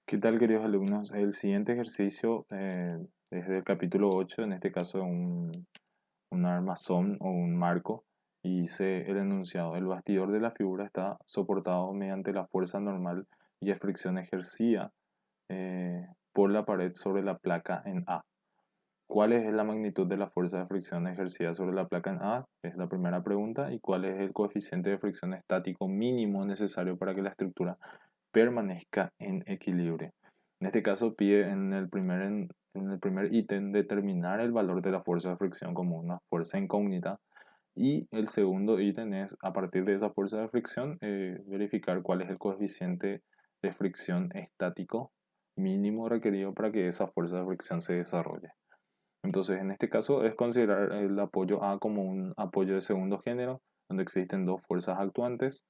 ¿Qué tal, queridos alumnos? El siguiente ejercicio es del capítulo 8, en este caso un armazón o un marco, y dice el enunciado: el bastidor de la figura está soportado mediante la fuerza normal y de fricción ejercida por la pared sobre la placa en A. ¿Cuál es la magnitud de la fuerza de fricción ejercida sobre la placa en A? Es la primera pregunta. ¿Y cuál es el coeficiente de fricción estático mínimo necesario para que la estructura permanezca en equilibrio? En este caso pide en el primer ítem determinar el valor de la fuerza de fricción como una fuerza incógnita, y el segundo ítem es, a partir de esa fuerza de fricción, verificar cuál es el coeficiente de fricción estático mínimo requerido para que esa fuerza de fricción se desarrolle. Entonces, en este caso es considerar el apoyo A como un apoyo de segundo género, donde existen dos fuerzas actuantes,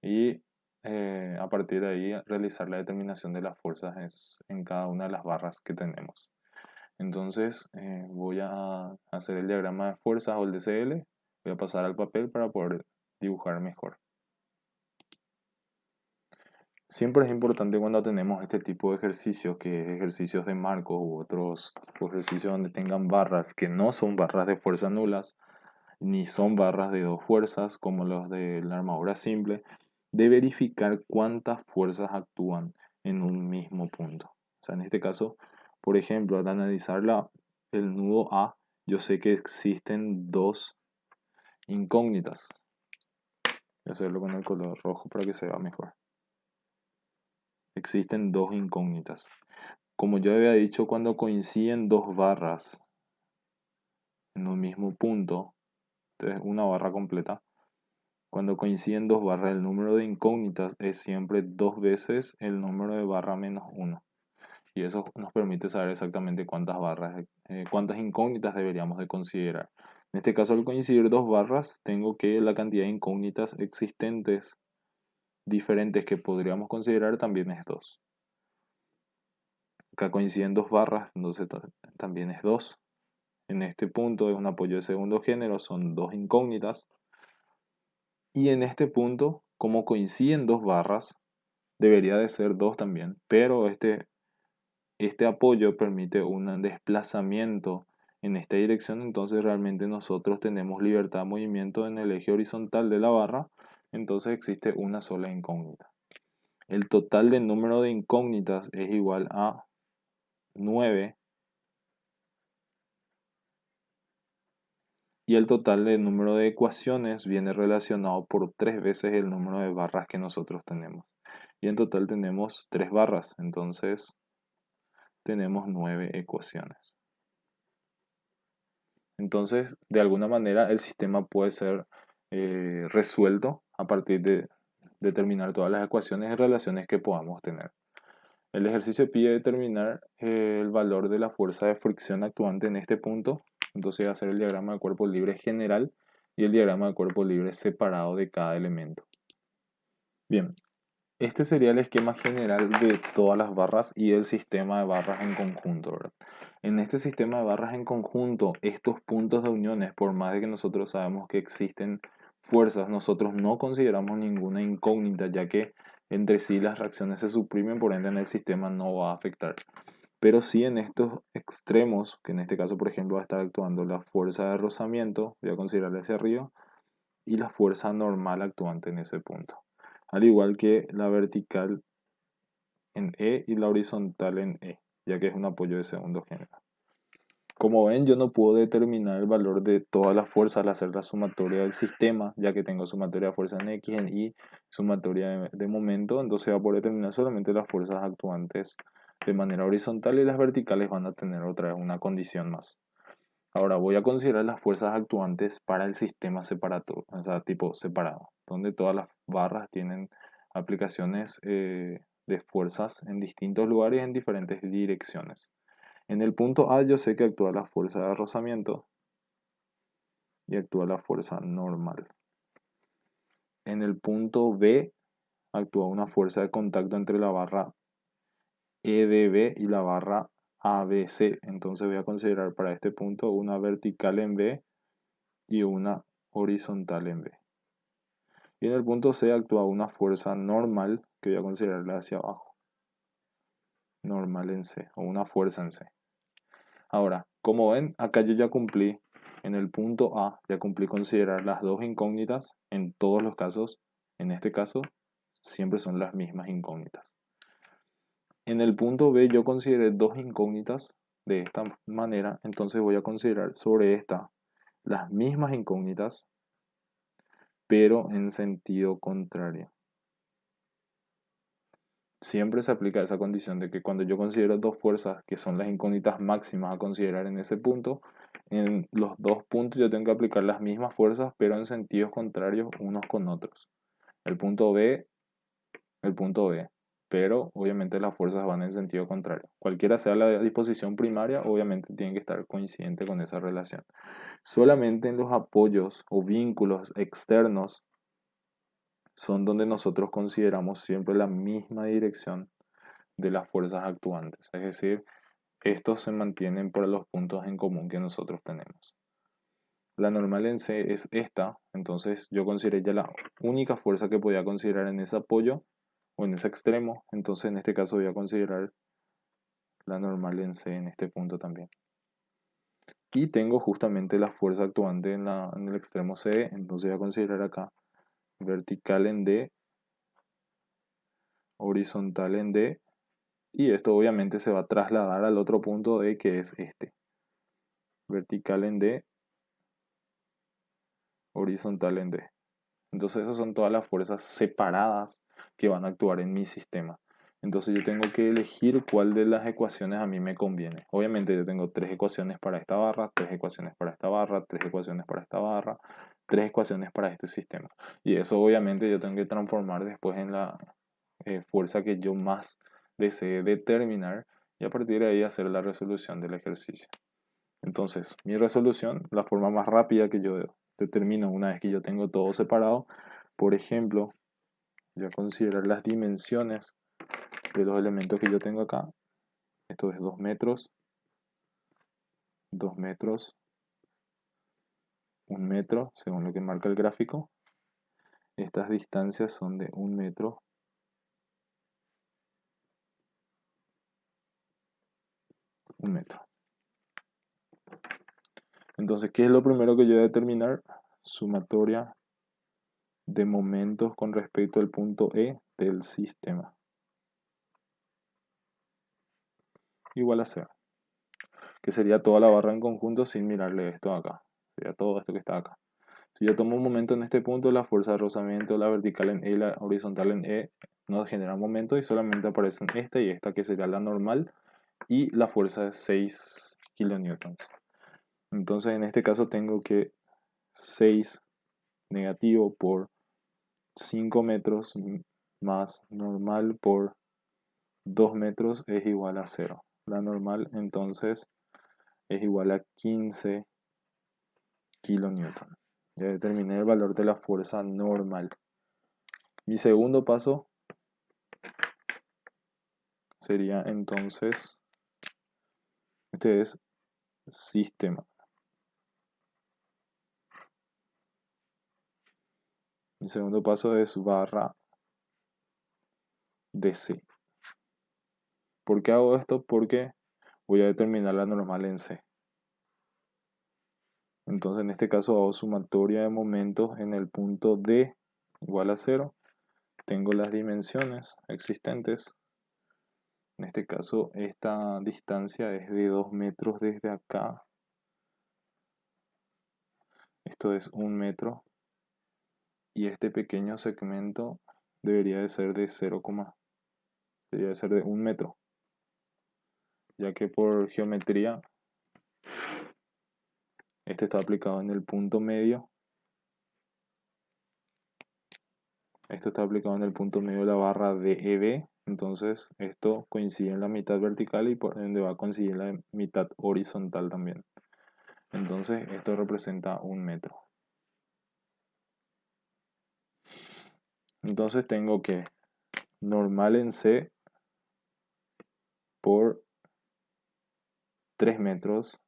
y a partir de ahí realizar la determinación de las fuerzas en cada una de las barras que tenemos. Entonces, voy a hacer el diagrama de fuerzas o el DCL, voy a pasar al papel para poder dibujar mejor. Siempre es importante cuando tenemos este tipo de ejercicios, que es ejercicios de marco u otros ejercicios donde tengan barras que no son barras de fuerzas nulas, ni son barras de dos fuerzas como los de la armadura simple, de verificar cuántas fuerzas actúan en un mismo punto. O sea, en este caso, por ejemplo, al analizar el nudo A, yo sé que existen dos incógnitas. Voy a hacerlo con el color rojo para que se vea mejor. Existen dos incógnitas. Como yo había dicho, cuando coinciden dos barras en un mismo punto, entonces una barra completa, cuando coinciden dos barras, el número de incógnitas es siempre dos veces el número de barra menos uno. Y eso nos permite saber exactamente cuántas incógnitas deberíamos de considerar. En este caso, al coincidir dos barras, tengo que la cantidad de incógnitas existentes diferentes que podríamos considerar también es 2. Acá coinciden dos barras, entonces también es 2. En este punto es un apoyo de segundo género, son dos incógnitas. Y en este punto, como coinciden dos barras, debería de ser 2 también, pero este apoyo permite un desplazamiento en esta dirección, entonces realmente nosotros tenemos libertad de movimiento en el eje horizontal de la barra, entonces existe una sola incógnita. El total de número de incógnitas es igual a 9, y el total de número de ecuaciones viene relacionado por 3 veces el número de barras que nosotros tenemos. Y en total tenemos 3 barras, entonces tenemos 9 ecuaciones. Entonces, de alguna manera, el sistema puede ser resuelto a partir de determinar todas las ecuaciones y relaciones que podamos tener. El ejercicio pide determinar el valor de la fuerza de fricción actuante en este punto. Entonces, voy a hacer el diagrama de cuerpo libre general y el diagrama de cuerpo libre separado de cada elemento. Bien, este sería el esquema general de todas las barras y el sistema de barras en conjunto, ¿verdad? En este sistema de barras en conjunto, estos puntos de uniones, por más de que nosotros sabemos que existen fuerzas, nosotros no consideramos ninguna incógnita, ya que entre sí las reacciones se suprimen, por ende en el sistema no va a afectar. Pero sí en estos extremos, que en este caso, por ejemplo, va a estar actuando la fuerza de rozamiento, voy a considerarle hacia arriba, y la fuerza normal actuante en ese punto. Al igual que la vertical en E y la horizontal en E, ya que es un apoyo de segundo género. Como ven, yo no puedo determinar el valor de todas las fuerzas al hacer la sumatoria del sistema, ya que tengo sumatoria de fuerza en X, en Y, sumatoria de momento, entonces voy a poder determinar solamente las fuerzas actuantes de manera horizontal, y las verticales van a tener otra vez una condición más. Ahora voy a considerar las fuerzas actuantes para el sistema separado, o sea, tipo separado, donde todas las barras tienen aplicaciones de fuerzas en distintos lugares en diferentes direcciones. En el punto A yo sé que actúa la fuerza de rozamiento y actúa la fuerza normal. En el punto B actúa una fuerza de contacto entre la barra EDB y la barra ABC. Entonces voy a considerar para este punto una vertical en B y una horizontal en B. Y en el punto C actúa una fuerza normal que voy a considerarla hacia abajo. normal en C o una fuerza en C. Ahora, como ven, acá yo ya cumplí en el punto A, ya cumplí considerar las dos incógnitas en todos los casos. En este caso, siempre son las mismas incógnitas. En el punto B yo consideré dos incógnitas de esta manera, entonces voy a considerar sobre esta las mismas incógnitas, pero en sentido contrario. Siempre se aplica esa condición de que cuando yo considero dos fuerzas que son las incógnitas máximas a considerar en ese punto, en los dos puntos yo tengo que aplicar las mismas fuerzas, pero en sentidos contrarios unos con otros. El punto B, el punto B, pero obviamente las fuerzas van en sentido contrario. Cualquiera sea la disposición primaria, obviamente tiene que estar coincidente con esa relación. Solamente en los apoyos o vínculos externos son donde nosotros consideramos siempre la misma dirección de las fuerzas actuantes. Es decir, estos se mantienen por los puntos en común que nosotros tenemos. La normal en C es esta, entonces yo consideré ya la única fuerza que podía considerar en ese apoyo o en ese extremo, entonces en este caso voy a considerar la normal en C en este punto también. Y tengo justamente la fuerza actuante en el extremo C, entonces voy a considerar acá vertical en D, horizontal en D, y esto obviamente se va a trasladar al otro punto D que es este. Vertical en D, horizontal en D. Entonces esas son todas las fuerzas separadas que van a actuar en mi sistema. Entonces yo tengo que elegir cuál de las ecuaciones a mí me conviene. Obviamente yo tengo tres ecuaciones para esta barra, tres ecuaciones para esta barra, tres ecuaciones para esta barra, tres ecuaciones para este sistema. Y eso obviamente yo tengo que transformar después en la fuerza que yo más desee determinar y a partir de ahí hacer la resolución del ejercicio. Entonces, mi resolución, la forma más rápida que yo determino una vez que yo tengo todo separado, por ejemplo, voy a considerar las dimensiones de los elementos que yo tengo acá. Esto es 2 metros, 2 metros, 1 metro, según lo que marca el gráfico. Estas distancias son de 1 metro, 1 metro. Entonces, ¿qué es lo primero que yo voy a determinar? Sumatoria de momentos con respecto al punto E del sistema. Igual a 0. Que sería toda la barra en conjunto sin mirarle esto acá. Sería todo esto que está acá. Si yo tomo un momento en este punto, la fuerza de rozamiento, la vertical en E y la horizontal en E no generan momento y solamente aparecen esta y esta que sería la normal y la fuerza de 6 kilonewtons. Entonces en este caso tengo que 6 negativo por 5 metros más normal por 2 metros es igual a 0. La normal entonces es igual a 15 kilonewton. Ya determiné el valor de la fuerza normal. Mi segundo paso sería entonces, este es sistema. Mi segundo paso es barra DC. ¿Por qué hago esto? Porque voy a determinar la normal en C. Entonces en este caso hago sumatoria de momentos en el punto D igual a 0. Tengo las dimensiones existentes. En este caso esta distancia es de 2 metros desde acá. Esto es 1 metro. Y este pequeño segmento debería de ser de 0, debería de ser de 1 metro. Ya que por geometría este está aplicado en el punto medio. Esto está aplicado en el punto medio de la barra de EB. Entonces esto coincide en la mitad vertical y por ende va a coincidir en la mitad horizontal también. Entonces esto representa 1 metro. Entonces tengo que normal en C por 3 metros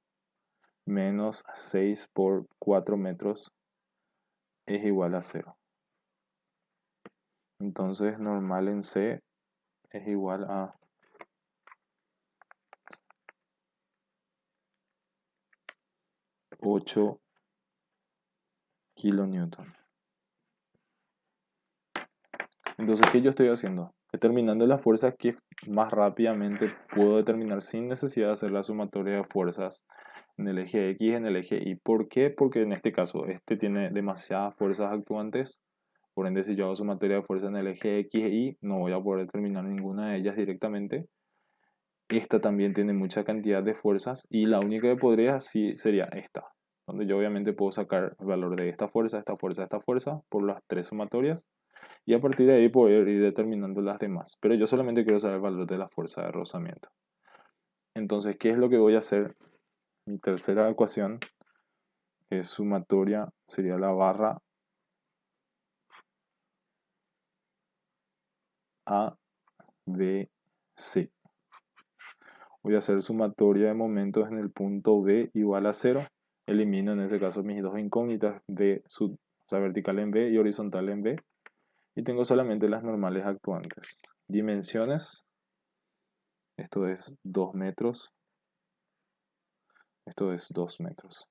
menos 6 por 4 metros es igual a 0. Entonces normal en C es igual a 8 kilonewton. Entonces, ¿qué yo estoy haciendo? Determinando las fuerzas que más rápidamente puedo determinar sin necesidad de hacer la sumatoria de fuerzas en el eje X, en el eje Y. ¿Por qué? Porque en este caso, este tiene demasiadas fuerzas actuantes. Por ende, si yo hago sumatoria de fuerzas en el eje X e Y, no voy a poder determinar ninguna de ellas directamente. Esta también tiene mucha cantidad de fuerzas y la única que podría sí sería esta, donde yo obviamente puedo sacar el valor de esta fuerza, esta fuerza, esta fuerza por las tres sumatorias y a partir de ahí poder ir determinando las demás. Pero yo solamente quiero saber el valor de la fuerza de rozamiento. Entonces, ¿qué es lo que voy a hacer? Mi tercera ecuación es sumatoria, sería la barra A, B, C. Voy a hacer sumatoria de momentos en el punto B igual a 0. Elimino en ese caso mis dos incógnitas, B sub, o sea, vertical en B y horizontal en B. Y tengo solamente las normales actuantes. Dimensiones. Esto es 2 metros. Esto es 2 metros.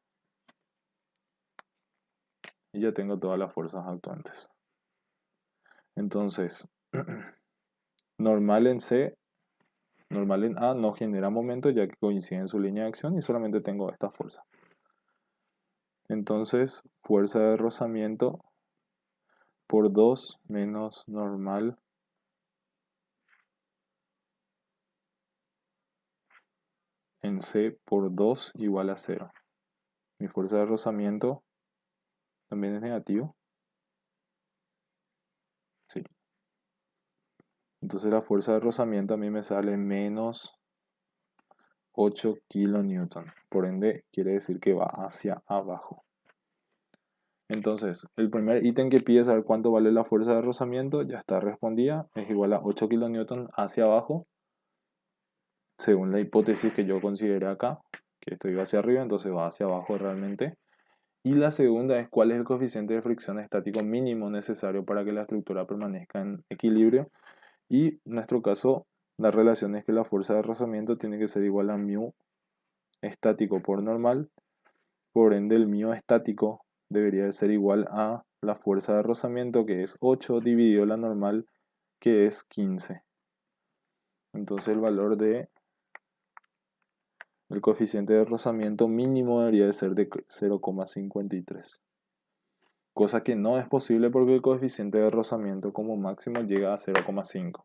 Y ya tengo todas las fuerzas actuantes. Entonces, normal en C, normal en A no genera momento ya que coincide en su línea de acción y solamente tengo esta fuerza. Entonces, fuerza de rozamiento por 2 menos normal en C por 2 igual a 0. Mi fuerza de rozamiento también es negativo. Sí. Entonces la fuerza de rozamiento a mí me sale menos 8 kilonewton. Por ende, quiere decir que va hacia abajo. Entonces, el primer ítem que pide saber cuánto vale la fuerza de rozamiento ya está respondida. Es igual a 8 kilonewton hacia abajo. Según la hipótesis que yo consideré acá, que esto iba hacia arriba, entonces va hacia abajo realmente. Y la segunda es cuál es el coeficiente de fricción estático mínimo necesario para que la estructura permanezca en equilibrio. Y en nuestro caso, la relación es que la fuerza de rozamiento tiene que ser igual a μ estático por normal. Por ende, el μ estático debería de ser igual a la fuerza de rozamiento, que es 8, dividido la normal, que es 15. Entonces el valor de el coeficiente de rozamiento mínimo debería de ser de 0,53. Cosa que no es posible porque el coeficiente de rozamiento como máximo llega a 0,5.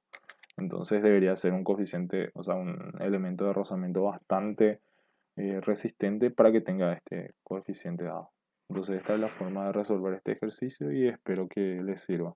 Entonces debería ser un coeficiente, o sea, un elemento de rozamiento bastante resistente para que tenga este coeficiente dado. Entonces esta es la forma de resolver este ejercicio y espero que les sirva.